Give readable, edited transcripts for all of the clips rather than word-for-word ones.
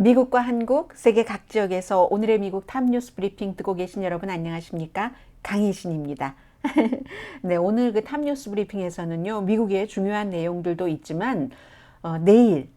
미국과 한국, 세계 각 지역에서 오늘의 미국 탑뉴스 브리핑 듣고 계신 여러분 안녕하십니까? 강희신입니다. 네, 오늘 그 탑뉴스 브리핑에서는요, 미국의 중요한 내용들도 있지만, 내일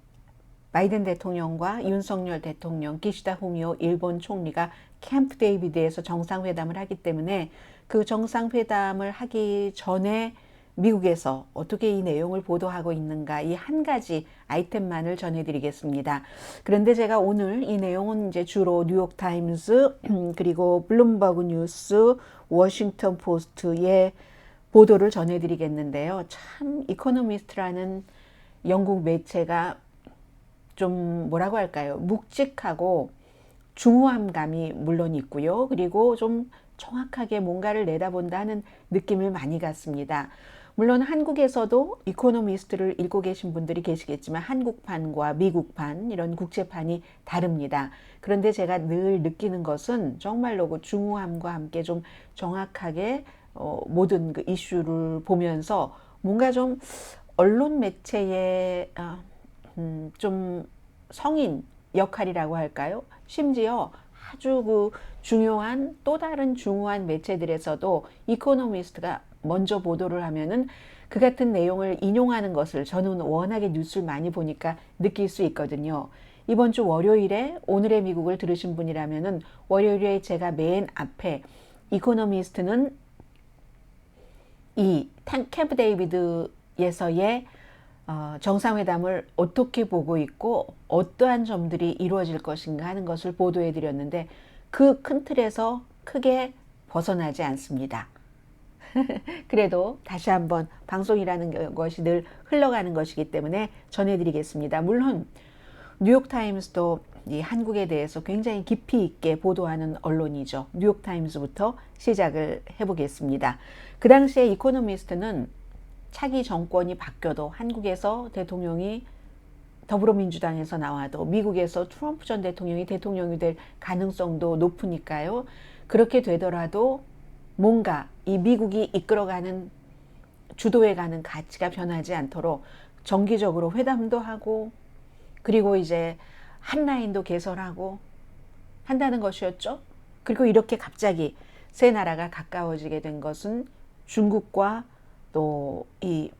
바이든 대통령과 윤석열 대통령, 기시다 후미오 일본 총리가 캠프 데이비드에서 정상회담을 하기 때문에 그 정상회담을 하기 전에 미국에서 어떻게 이 내용을 보도하고 있는가 이 한 가지 아이템만을 전해드리겠습니다. 그런데 제가 오늘 이 내용은 이제 주로 뉴욕타임스 그리고 블룸버그 뉴스, 워싱턴 포스트의 보도를 전해드리겠는데요. 참 이코노미스트라는 영국 매체가 좀 뭐라고 할까요? 묵직하고 중후한 감이 물론 있고요. 그리고 좀 정확하게 뭔가를 내다본다 하는 느낌을 많이 갖습니다. 물론 한국에서도 이코노미스트를 읽고 계신 분들이 계시겠지만 한국판과 미국판 이런 국제판이 다릅니다. 그런데 제가 늘 느끼는 것은 정말로 그 중후함과 함께 좀 정확하게 모든 그 이슈를 보면서 뭔가 좀 언론 매체의 좀 성인 역할이라고 할까요? 심지어 아주 그 중요한 또 다른 중요한 매체들에서도 이코노미스트가 먼저 보도를 하면은 그 같은 내용을 인용하는 것을 저는 워낙에 뉴스를 많이 보니까 느낄 수 있거든요. 이번 주 월요일에 오늘의 미국을 들으신 분이라면은 월요일에 제가 맨 앞에 이코노미스트는 이 캠프 데이비드에서의 정상회담을 어떻게 보고 있고 어떠한 점들이 이루어질 것인가 하는 것을 보도해 드렸는데 그 큰 틀에서 크게 벗어나지 않습니다. 그래도 다시 한번 방송이라는 것이 늘 흘러가는 것이기 때문에 전해드리겠습니다. 물론 뉴욕타임스도 이 한국에 대해서 굉장히 깊이 있게 보도하는 언론이죠. 뉴욕타임스부터 시작을 해보겠습니다. 그 당시에 이코노미스트는 차기 정권이 바뀌어도 한국에서 대통령이 더불어민주당에서 나와도 미국에서 트럼프 전 대통령이 대통령이 될 가능성도 높으니까요. 그렇게 되더라도 뭔가 이 미국이 이끌어가는 주도해가는 가치가 변하지 않도록 정기적으로 회담도 하고 그리고 이제 한 라인도 개설하고 한다는 것이었죠. 그리고 이렇게 갑자기 세 나라가 가까워지게 된 것은 중국과 또 이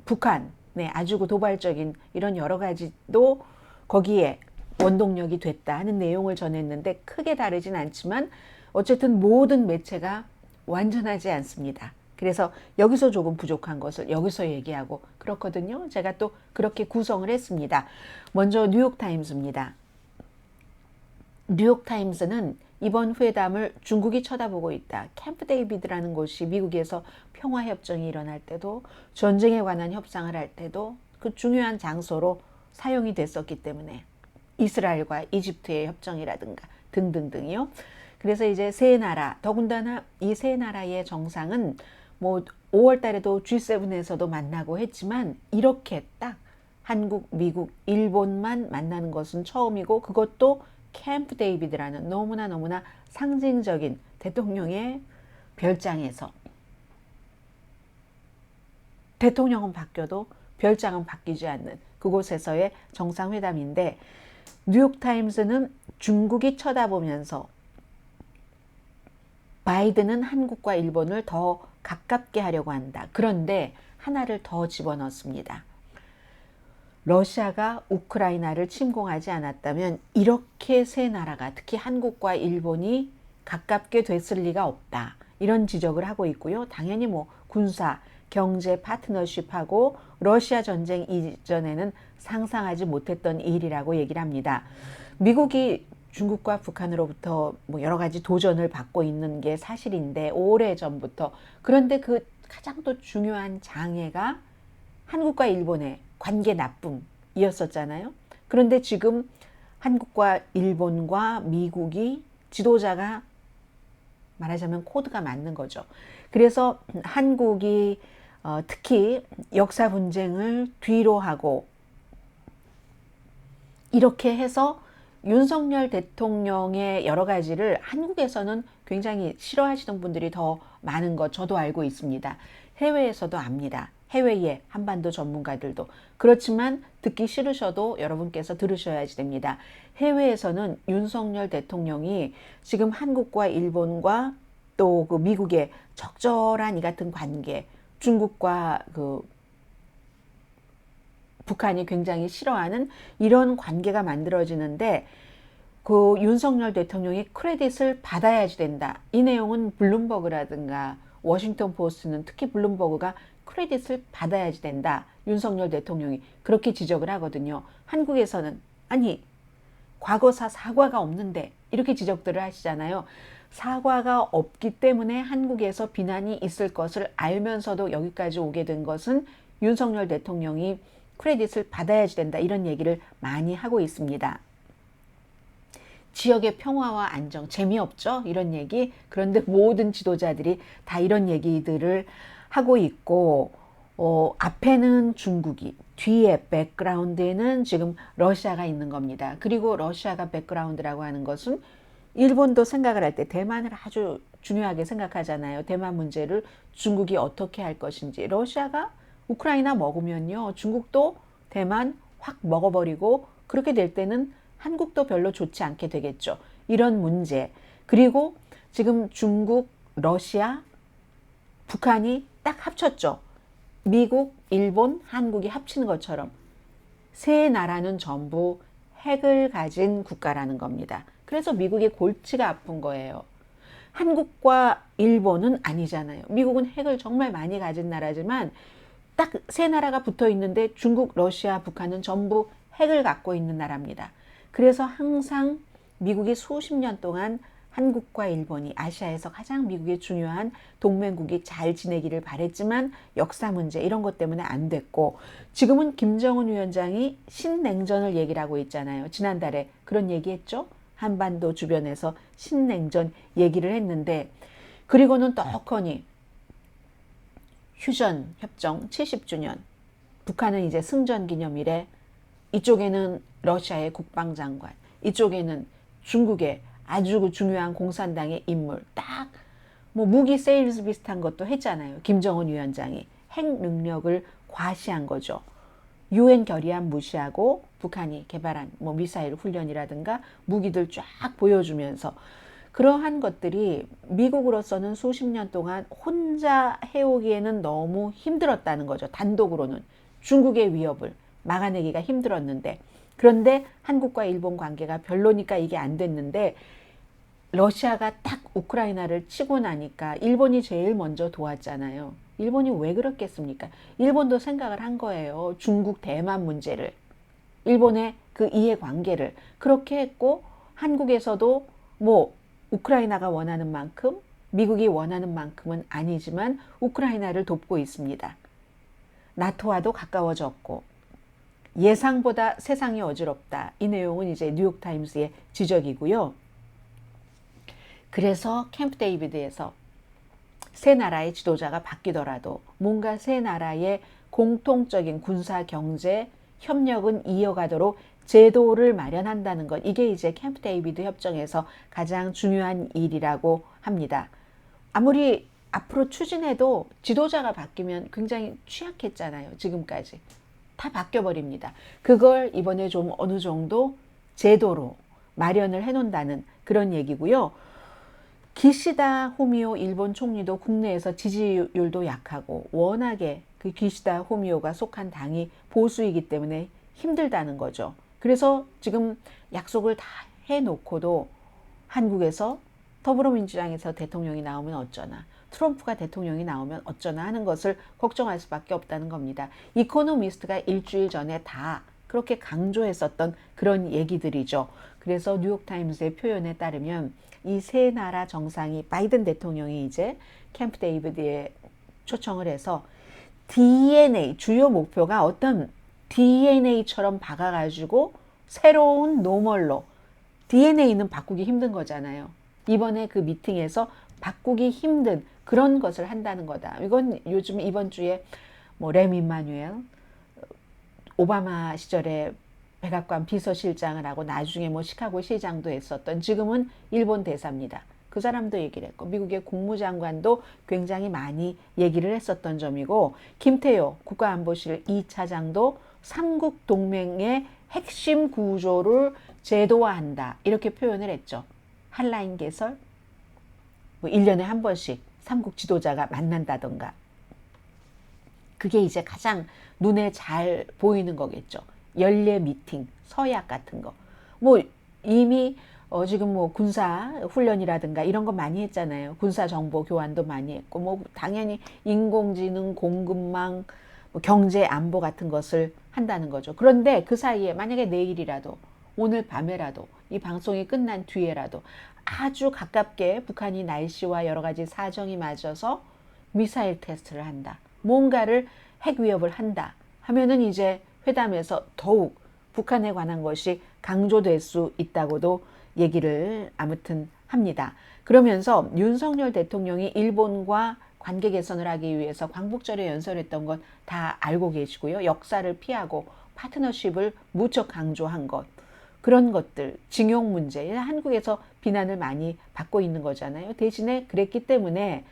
북한, 네, 아주 도발적인 이런 여러 가지도 거기에 원동력이 됐다 하는 내용을 전했는데 크게 다르진 않지만 어쨌든 모든 매체가 완전하지 않습니다. 그래서 여기서 조금 부족한 것을 여기서 얘기하고 그렇거든요. 제가 또 그렇게 구성을 했습니다. 먼저 뉴욕타임스입니다. 뉴욕타임스는 이번 회담을 중국이 쳐다보고 있다. 캠프 데이비드라는 곳이 미국에서 평화협정이 일어날 때도 전쟁에 관한 협상을 할 때도 그 중요한 장소로 사용이 됐었기 때문에 이스라엘과 이집트의 협정이라든가 등등등이요. 그래서 이제 세 나라, 더군다나 이 세 나라의 정상은 뭐 5월 달에도 G7에서도 만나고 했지만 이렇게 딱 한국, 미국, 일본만 만나는 것은 처음이고 그것도 캠프 데이비드라는 너무나 상징적인 대통령의 별장에서 대통령은 바뀌어도 별장은 바뀌지 않는 그곳에서의 정상회담인데 뉴욕타임스는 중국이 쳐다보면서 바이든은 한국과 일본을 더 가깝게 하려고 한다. 그런데 하나를 더 집어넣습니다. 러시아가 우크라이나를 침공하지 않았다면 이렇게 세 나라가 특히 한국과 일본이 가깝게 됐을 리가 없다. 이런 지적을 하고 있고요. 당연히 뭐 군사, 경제 파트너십하고 러시아 전쟁 이전에는 상상하지 못했던 일이라고 얘기를 합니다. 미국이 중국과 북한으로부터 뭐 여러 가지 도전을 받고 있는 게 사실인데 오래전부터 그런데 그 가장 또 중요한 장애가 한국과 일본의 관계 나쁨이었었잖아요. 그런데 지금 한국과 일본과 미국이 지도자가 말하자면 코드가 맞는 거죠. 그래서 한국이 특히 역사 분쟁을 뒤로 하고 이렇게 해서 윤석열 대통령의 여러 가지를 한국에서는 굉장히 싫어하시는 분들이 더 많은 것 저도 알고 있습니다. 해외에서도 압니다. 해외의 한반도 전문가들도. 그렇지만 듣기 싫으셔도 여러분께서 들으셔야지 됩니다. 해외에서는 윤석열 대통령이 지금 한국과 일본과 또 그 미국의 적절한 이 같은 관계, 중국과 그 북한이 굉장히 싫어하는 이런 관계가 만들어지는데 그 윤석열 대통령이 크레딧을 받아야지 된다. 이 내용은 블룸버그라든가 워싱턴 포스트는 특히 블룸버그가 크레딧을 받아야지 된다. 윤석열 대통령이 그렇게 지적을 하거든요. 한국에서는 아니 과거사 사과가 없는데 이렇게 지적들을 하시잖아요. 사과가 없기 때문에 한국에서 비난이 있을 것을 알면서도 여기까지 오게 된 것은 윤석열 대통령이 크레딧을 받아야지 된다. 이런 얘기를 많이 하고 있습니다. 지역의 평화와 안정, 재미없죠? 이런 얘기. 그런데 모든 지도자들이 다 이런 얘기들을 하고 있고, 앞에는 중국이, 뒤에 백그라운드에는 지금 러시아가 있는 겁니다. 그리고 러시아가 백그라운드라고 하는 것은 일본도 생각을 할 때 대만을 아주 중요하게 생각하잖아요. 대만 문제를 중국이 어떻게 할 것인지. 러시아가 우크라이나 먹으면요. 중국도 대만 확 먹어버리고 그렇게 될 때는 한국도 별로 좋지 않게 되겠죠. 이런 문제. 그리고 지금 중국, 러시아, 북한이 딱 합쳤죠. 미국, 일본, 한국이 합치는 것처럼 세 나라는 전부 핵을 가진 국가라는 겁니다. 그래서 미국의 골치가 아픈 거예요. 한국과 일본은 아니잖아요. 미국은 핵을 정말 많이 가진 나라지만 딱 세 나라가 붙어 있는데 중국, 러시아, 북한은 전부 핵을 갖고 있는 나라입니다. 그래서 항상 미국이 수십 년 동안 한국과 일본이 아시아에서 가장 미국의 중요한 동맹국이 잘 지내기를 바랬지만 역사 문제 이런 것 때문에 안 됐고 지금은 김정은 위원장이 신냉전을 얘기를 하고 있잖아요. 지난달에 그런 얘기했죠. 한반도 주변에서 신냉전 얘기를 했는데 그리고는 떡하니 휴전 협정 70주년 북한은 이제 승전 기념일에 이쪽에는 러시아의 국방장관 이쪽에는 중국의 아주 중요한 공산당의 인물 딱 뭐 무기 세일즈 비슷한 것도 했잖아요. 김정은 위원장이 핵 능력을 과시한 거죠. 유엔 결의안 무시하고 북한이 개발한 뭐 미사일 훈련이라든가 무기들 쫙 보여주면서 그러한 것들이 미국으로서는 수십 년 동안 혼자 해오기에는 너무 힘들었다는 거죠. 단독으로는 중국의 위협을 막아내기가 힘들었는데 그런데 한국과 일본 관계가 별로니까 이게 안 됐는데 러시아가 딱 우크라이나를 치고 나니까 일본이 제일 먼저 도왔잖아요. 일본이 왜 그렇겠습니까? 일본도 생각을 한 거예요. 중국 대만 문제를. 일본의 그 이해관계를. 그렇게 했고 한국에서도 뭐 우크라이나가 원하는 만큼 미국이 원하는 만큼은 아니지만 우크라이나를 돕고 있습니다. 나토와도 가까워졌고 예상보다 세상이 어지럽다. 이 내용은 이제 뉴욕타임스의 지적이고요. 그래서 캠프 데이비드에서 세 나라의 지도자가 바뀌더라도 뭔가 세 나라의 공통적인 군사 경제 협력은 이어가도록 제도를 마련한다는 것. 이게 이제 캠프 데이비드 협정에서 가장 중요한 일이라고 합니다. 아무리 앞으로 추진해도 지도자가 바뀌면 굉장히 취약했잖아요. 지금까지. 다 바뀌어버립니다. 그걸 이번에 좀 어느 정도 제도로 마련을 해놓는다는 그런 얘기고요. 기시다 후미오 일본 총리도 국내에서 지지율도 약하고 워낙에 그 기시다 후미오가 속한 당이 보수이기 때문에 힘들다는 거죠. 그래서 지금 약속을 다 해놓고도 한국에서 더불어민주당에서 대통령이 나오면 어쩌나 트럼프가 대통령이 나오면 어쩌나 하는 것을 걱정할 수밖에 없다는 겁니다. 이코노미스트가 일주일 전에 다 그렇게 강조했었던 그런 얘기들이죠. 그래서 뉴욕타임스의 표현에 따르면 이 세 나라 정상이 바이든 대통령이 이제 캠프 데이비드에 초청을 해서 DNA 주요 목표가 어떤 DNA처럼 박아가지고 새로운 노멀로 DNA는 바꾸기 힘든 거잖아요. 이번에 그 미팅에서 바꾸기 힘든 그런 것을 한다는 거다. 이건 요즘 이번 주에 뭐 램 임마누엘 오바마 시절에 백악관 비서실장을 하고 나중에 뭐 시카고 시장도 했었던 지금은 일본 대사입니다. 그 사람도 얘기를 했고 미국의 국무장관도 굉장히 많이 얘기를 했었던 점이고 김태효 국가안보실 2차장도 삼국 동맹의 핵심 구조를 제도화한다 이렇게 표현을 했죠. 한라인 개설, 뭐 1년에 한 번씩 삼국 지도자가 만난다던가 그게 이제 가장 눈에 잘 보이는 거겠죠. 연례 미팅, 서약 같은 거. 뭐 이미 지금 뭐 군사 훈련이라든가 이런 거 많이 했잖아요. 군사 정보 교환도 많이 했고 뭐 당연히 인공지능, 공급망, 뭐 경제 안보 같은 것을 한다는 거죠. 그런데 그 사이에 만약에 내일이라도 오늘 밤에라도 이 방송이 끝난 뒤에라도 아주 가깝게 북한이 날씨와 여러 가지 사정이 맞아서 미사일 테스트를 한다. 뭔가를 핵 위협을 한다 하면은 이제 회담에서 더욱 북한에 관한 것이 강조될 수 있다고도 얘기를 아무튼 합니다. 그러면서 윤석열 대통령이 일본과 관계 개선을 하기 위해서 광복절에 연설했던 것 다 알고 계시고요. 역사를 피하고 파트너십을 무척 강조한 것. 그런 것들, 징용 문제, 한국에서 비난을 많이 받고 있는 거잖아요. 대신에 그랬기 때문에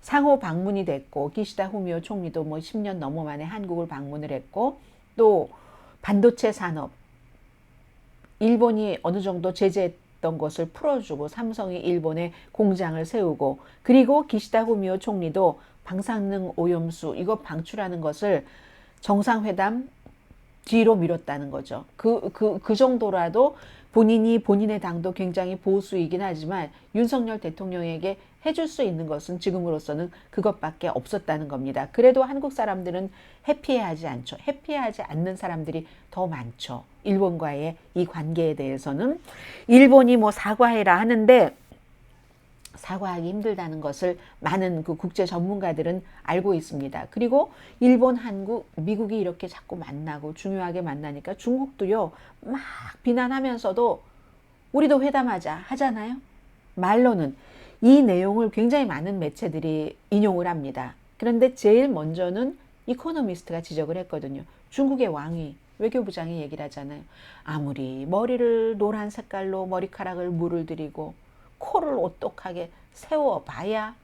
상호 방문이 됐고 기시다 후미오 총리도 뭐 10년 넘어 만에 한국을 방문을 했고 또 반도체 산업 일본이 어느 정도 제재했던 것을 풀어주고 삼성이 일본에 공장을 세우고 그리고 기시다 후미오 총리도 방사능 오염수 이거 방출하는 것을 정상회담 뒤로 미뤘다는 거죠. 그 정도라도 본인의 당도 굉장히 보수이긴 하지만 윤석열 대통령에게 해줄 수 있는 것은 지금으로서는 그것밖에 없었다는 겁니다. 그래도 한국 사람들은 해피해하지 않죠. 해피해하지 않는 사람들이 더 많죠. 일본과의 이 관계에 대해서는 일본이 뭐 사과해라 하는데 사과하기 힘들다는 것을 많은 그 국제 전문가들은 알고 있습니다. 그리고 일본, 한국, 미국이 이렇게 자꾸 만나고 중요하게 만나니까 중국도요 막 비난하면서도 우리도 회담하자 하잖아요. 말로는 이 내용을 굉장히 많은 매체들이 인용을 합니다. 그런데 제일 먼저는 이코노미스트가 지적을 했거든요. 중국의 왕이 외교부장이 얘기를 하잖아요. 아무리 머리를 노란 색깔로 머리카락을 물을 들이고 코를 오똑하게 세워봐야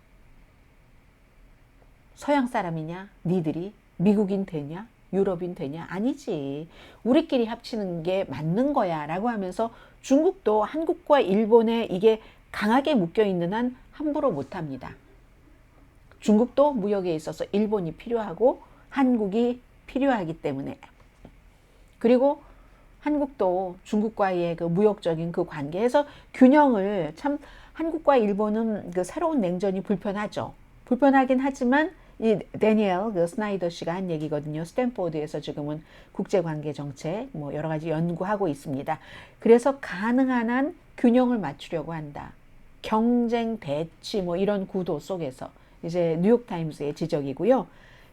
서양 사람이냐? 니들이 미국인 되냐? 유럽인 되냐? 아니지. 우리끼리 합치는 게 맞는 거야 라고 하면서 중국도 한국과 일본에 이게 강하게 묶여있는 한 함부로 못합니다. 중국도 무역에 있어서 일본이 필요하고 한국이 필요하기 때문에 그리고 한국도 중국과의 그 무역적인 그 관계에서 균형을 참 한국과 일본은 그 새로운 냉전이 불편하죠. 불편하긴 하지만 이 데니엘 그 스나이더 씨가 한 얘기거든요. 스탠포드에서 지금은 국제관계 정책 뭐 여러 가지 연구하고 있습니다. 그래서 가능한 한 균형을 맞추려고 한다. 경쟁 대치 뭐 이런 구도 속에서 이제 뉴욕타임스의 지적이고요.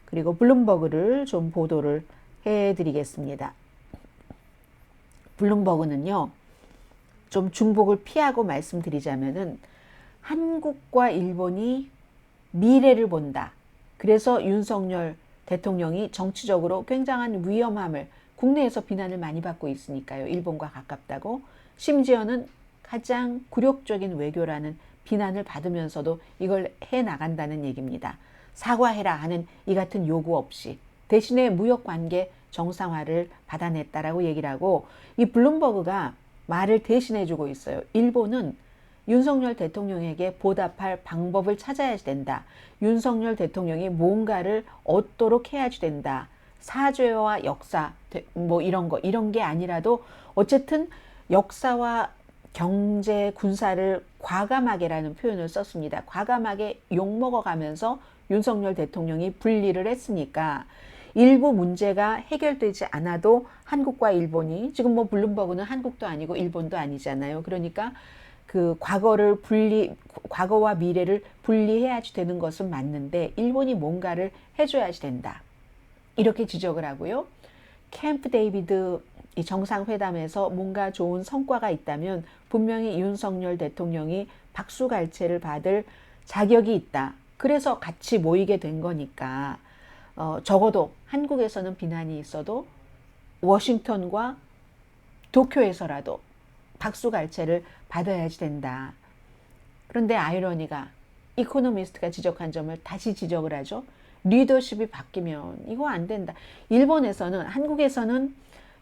그리고 블룸버그를 좀 보도를 해드리겠습니다. 블룸버그는요. 좀 중복을 피하고 말씀드리자면은 한국과 일본이 미래를 본다. 그래서 윤석열 대통령이 정치적으로 굉장한 위험함을 국내에서 비난을 많이 받고 있으니까요. 일본과 가깝다고. 심지어는 가장 굴욕적인 외교라는 비난을 받으면서도 이걸 해나간다는 얘기입니다. 사과해라 하는 이 같은 요구 없이 대신에 무역관계 정상화를 받아냈다라고 얘기를 하고 이 블룸버그가 말을 대신해주고 있어요. 일본은 윤석열 대통령에게 보답할 방법을 찾아야 된다. 윤석열 대통령이 뭔가를 얻도록 해야지 된다. 사죄와 역사 뭐 이런 게 아니라도 어쨌든 역사와 경제 군사를 과감하게라는 표현을 썼습니다. 과감하게 욕먹어가면서 윤석열 대통령이 분리를 했으니까 일부 문제가 해결되지 않아도 한국과 일본이 지금 뭐 블룸버그는 한국도 아니고 일본도 아니잖아요. 그러니까 그 과거와 미래를 분리해야지 되는 것은 맞는데 일본이 뭔가를 해줘야지 된다. 이렇게 지적을 하고요. 캠프 데이비드 이 정상회담에서 뭔가 좋은 성과가 있다면 분명히 윤석열 대통령이 박수갈채를 받을 자격이 있다. 그래서 같이 모이게 된 거니까 적어도 한국에서는 비난이 있어도 워싱턴과 도쿄에서라도 박수갈채를 받아야지 된다. 그런데 아이러니가 이코노미스트가 지적한 점을 다시 지적을 하죠. 리더십이 바뀌면 이거 안 된다. 한국에서는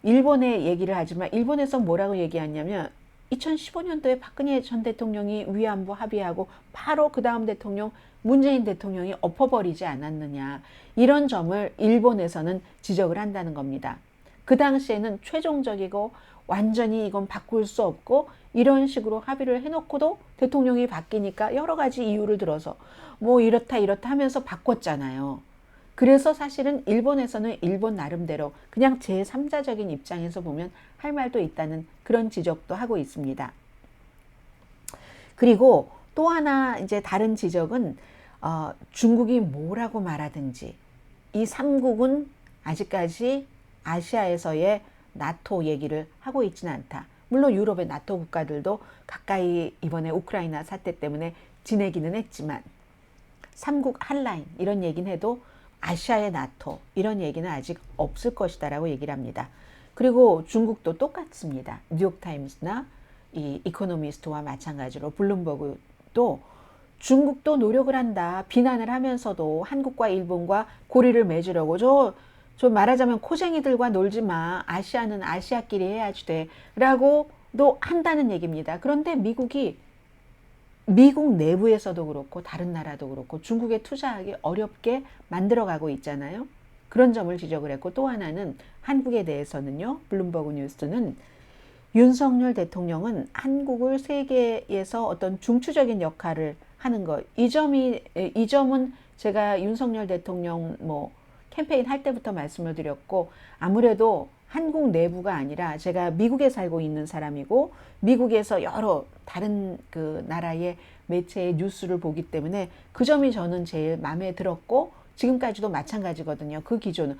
일본의 얘기를 하지만 일본에서 뭐라고 얘기하냐면 2015년도에 박근혜 전 대통령이 위안부 합의하고 바로 그 다음 대통령 문재인 대통령이 엎어버리지 않았느냐. 이런 점을 일본에서는 지적을 한다는 겁니다. 그 당시에는 최종적이고 완전히 이건 바꿀 수 없고 이런 식으로 합의를 해놓고도 대통령이 바뀌니까 여러 가지 이유를 들어서 뭐 이렇다 하면서 바꿨잖아요. 그래서 사실은 일본에서는 일본 나름대로 그냥 제3자적인 입장에서 보면 할 말도 있다는 그런 지적도 하고 있습니다. 그리고 또 하나 이제 다른 지적은 중국이 뭐라고 말하든지 이 3국은 아직까지 아시아에서의 나토 얘기를 하고 있지는 않다. 물론 유럽의 나토 국가들도 가까이 이번에 우크라이나 사태 때문에 지내기는 했지만 3국 한라인 이런 얘기는 해도 아시아의 나토 이런 얘기는 아직 없을 것이다 라고 얘기를 합니다. 그리고 중국도 똑같습니다. 뉴욕타임스나 이 이코노미스트와 마찬가지로 블룸버그도 중국도 노력을 한다. 비난을 하면서도 한국과 일본과 고리를 맺으려고 저 말하자면 코쟁이들과 놀지 마. 아시아는 아시아끼리 해야지 돼. 라고도 한다는 얘기입니다. 그런데 미국 내부에서도 그렇고 다른 나라도 그렇고 중국에 투자하기 어렵게 만들어가고 있잖아요. 그런 점을 지적을 했고 또 하나는 한국에 대해서는요. 블룸버그 뉴스는 윤석열 대통령은 한국을 세계에서 어떤 중추적인 역할을 하는 것. 이 점은 제가 윤석열 대통령 캠페인 할 때부터 말씀을 드렸고 아무래도 한국 내부가 아니라 제가 미국에 살고 있는 사람이고 미국에서 여러 다른 그 나라의 매체의 뉴스를 보기 때문에 그 점이 저는 제일 마음에 들었고 지금까지도 마찬가지거든요. 그 기조는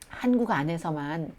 한국 안에서만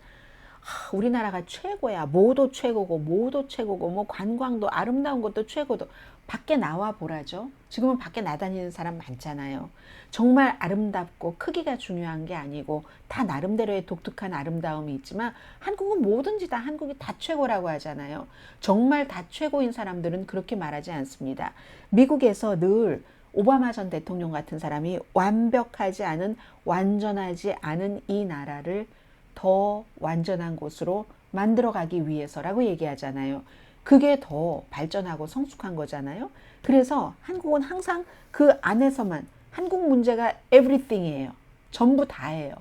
우리나라가 최고야. 뭐도 최고고 뭐 관광도 아름다운 것도 최고도 밖에 나와 보라죠. 지금은 밖에 나다니는 사람 많잖아요. 정말 아름답고 크기가 중요한 게 아니고 다 나름대로의 독특한 아름다움이 있지만 한국은 뭐든지 다 한국이 다 최고라고 하잖아요. 정말 다 최고인 사람들은 그렇게 말하지 않습니다. 미국에서 늘 오바마 전 대통령 같은 사람이 완벽하지 않은 완전하지 않은 이 나라를 더 완전한 곳으로 만들어가기 위해서라고 얘기하잖아요. 그게 더 발전하고 성숙한 거잖아요. 그래서 한국은 항상 그 안에서만 한국 문제가 everything이에요. 전부 다예요.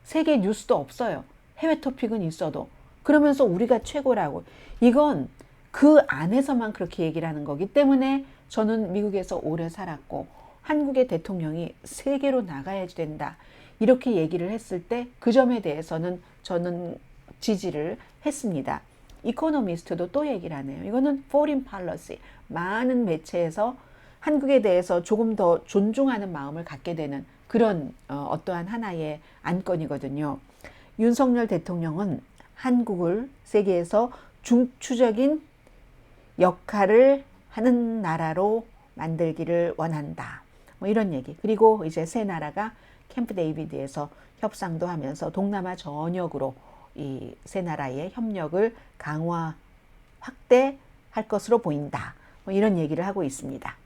세계 뉴스도 없어요. 해외 토픽은 있어도. 그러면서 우리가 최고라고. 이건 그 안에서만 그렇게 얘기를 하는 거기 때문에 저는 미국에서 오래 살았고 한국의 대통령이 세계로 나가야지 된다. 이렇게 얘기를 했을 때 그 점에 대해서는 저는 지지를 했습니다. 이코노미스트도 또 얘기를 하네요. 이거는 foreign policy. 많은 매체에서 한국에 대해서 조금 더 존중하는 마음을 갖게 되는 그런 어떠한 하나의 안건이거든요. 윤석열 대통령은 한국을 세계에서 중추적인 역할을 하는 나라로 만들기를 원한다. 뭐 이런 얘기. 그리고 이제 세 나라가 캠프 데이비드에서 협상도 하면서 동남아 전역으로 이 세 나라의 협력을 강화, 확대할 것으로 보인다. 뭐 이런 얘기를 하고 있습니다.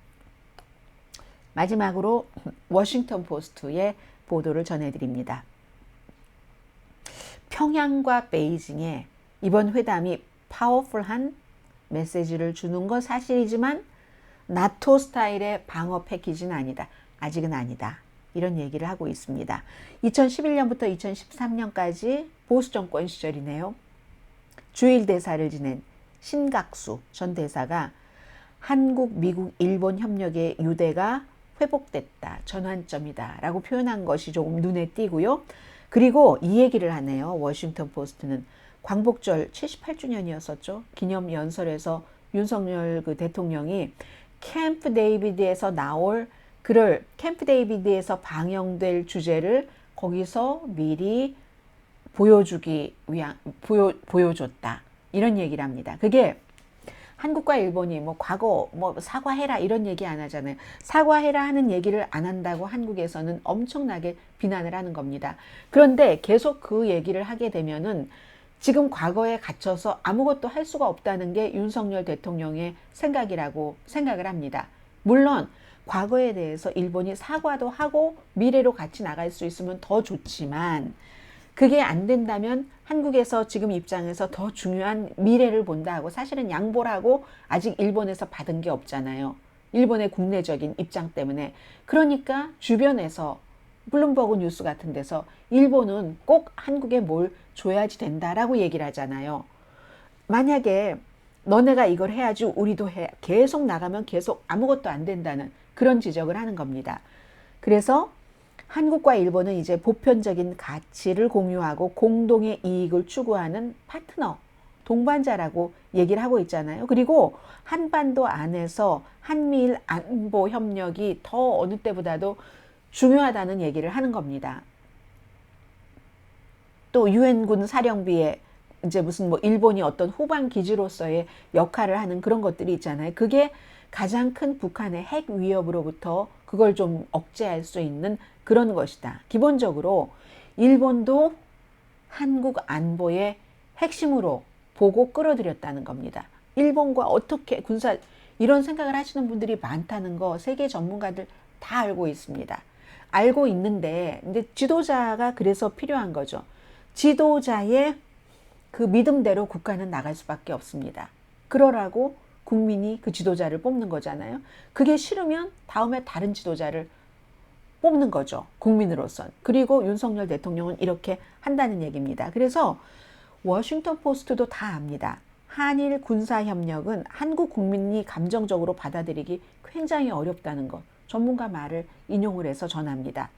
마지막으로 워싱턴 포스트의 보도를 전해드립니다. 평양과 베이징에 이번 회담이 파워풀한 메시지를 주는 건 사실이지만 나토 스타일의 방어 패키지는 아니다. 아직은 아니다. 이런 얘기를 하고 있습니다. 2011년부터 2013년까지 보수 정권 시절이네요. 주일 대사를 지낸 신각수 전 대사가 한국, 미국, 일본 협력의 유대가 회복됐다. 전환점이다. 라고 표현한 것이 조금 눈에 띄고요. 그리고 이 얘기를 하네요. 워싱턴 포스트는 광복절 78주년이었었죠. 기념 연설에서 윤석열 그 대통령이 캠프 데이비드에서 나올 글을 캠프 데이비드에서 방영될 주제를 거기서 미리 보여줬다. 이런 얘기를 합니다. 그게 한국과 일본이 과거 사과해라 이런 얘기 안 하잖아요. 사과해라 하는 얘기를 안 한다고 한국에서는 엄청나게 비난을 하는 겁니다. 그런데 계속 그 얘기를 하게 되면은 지금 과거에 갇혀서 아무것도 할 수가 없다는 게 윤석열 대통령의 생각이라고 생각을 합니다. 물론 과거에 대해서 일본이 사과도 하고 미래로 같이 나갈 수 있으면 더 좋지만 그게 안 된다면 한국에서 지금 입장에서 더 중요한 미래를 본다 하고 사실은 양보를 하고 아직 일본에서 받은 게 없잖아요. 일본의 국내적인 입장 때문에. 그러니까 주변에서 블룸버그 뉴스 같은 데서 일본은 꼭 한국에 뭘 줘야지 된다라고 얘기를 하잖아요. 만약에 너네가 이걸 해야지 우리도 해. 계속 나가면 계속 아무것도 안 된다는 그런 지적을 하는 겁니다. 그래서 한국과 일본은 이제 보편적인 가치를 공유하고 공동의 이익을 추구하는 파트너, 동반자라고 얘기를 하고 있잖아요. 그리고 한반도 안에서 한미일 안보 협력이 더 어느 때보다도 중요하다는 얘기를 하는 겁니다. 또 유엔군 사령비에 이제 무슨 뭐 일본이 어떤 후방 기지로서의 역할을 하는 그런 것들이 있잖아요. 그게 가장 큰 북한의 핵 위협으로부터 그걸 좀 억제할 수 있는 그런 것이다. 기본적으로 일본도 한국 안보의 핵심으로 보고 끌어들였다는 겁니다. 일본과 어떻게 군사 이런 생각을 하시는 분들이 많다는 거 세계 전문가들 다 알고 있습니다. 알고 있는데 근데 지도자가 그래서 필요한 거죠. 지도자의 그 믿음대로 국가는 나갈 수밖에 없습니다. 그러라고 국민이 그 지도자를 뽑는 거잖아요. 그게 싫으면 다음에 다른 지도자를 뽑는 거죠. 국민으로선. 그리고 윤석열 대통령은 이렇게 한다는 얘기입니다. 그래서 워싱턴 포스트도 다 압니다. 한일 군사협력은 한국 국민이 감정적으로 받아들이기 굉장히 어렵다는 것. 전문가 말을 인용을 해서 전합니다.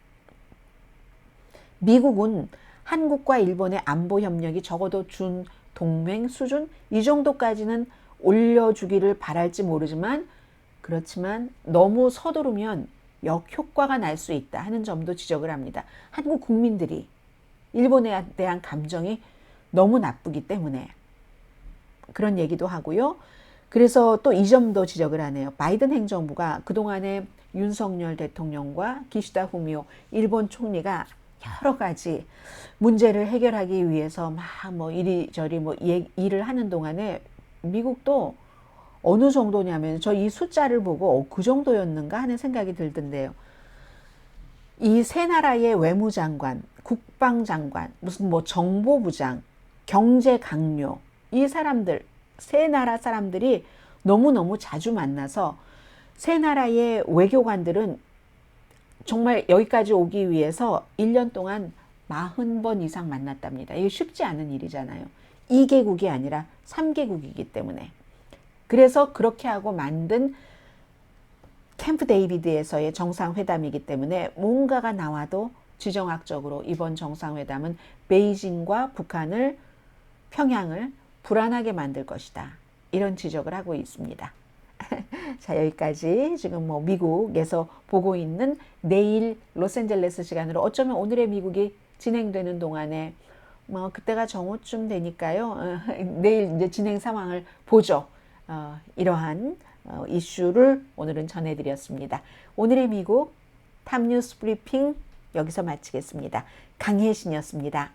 미국은 한국과 일본의 안보 협력이 적어도 준 동맹 수준 이 정도까지는 올려주기를 바랄지 모르지만 그렇지만 너무 서두르면 역효과가 날 수 있다 하는 점도 지적을 합니다. 한국 국민들이 일본에 대한 감정이 너무 나쁘기 때문에 그런 얘기도 하고요. 그래서 또 이 점도 지적을 하네요. 바이든 행정부가 그동안에 윤석열 대통령과 기시다 후미오 일본 총리가 여러 가지 문제를 해결하기 위해서 막 뭐 이리저리 뭐 일을 하는 동안에 미국도 어느 정도냐면 저 이 숫자를 보고 그 정도였는가 하는 생각이 들던데요. 이 세 나라의 외무장관, 국방장관, 무슨 뭐 정보부장, 경제강요 이 사람들 세 나라 사람들이 너무너무 자주 만나서 세 나라의 외교관들은 정말 여기까지 오기 위해서 1년 동안 40번 이상 만났답니다. 이게 쉽지 않은 일이잖아요. 2개국이 아니라 3개국이기 때문에. 그래서 그렇게 하고 만든 캠프 데이비드에서의 정상회담이기 때문에 뭔가가 나와도 지정학적으로 이번 정상회담은 베이징과 북한을 평양을 불안하게 만들 것이다. 이런 지적을 하고 있습니다. 자, 여기까지 지금 뭐 미국에서 보고 있는 내일 로스앤젤레스 시간으로 어쩌면 오늘의 미국이 진행되는 동안에 뭐 그때가 정오쯤 되니까요. 내일 이제 진행 상황을 보죠. 이러한 이슈를 오늘은 전해드렸습니다. 오늘의 미국 탑뉴스 브리핑 여기서 마치겠습니다. 강혜신이었습니다.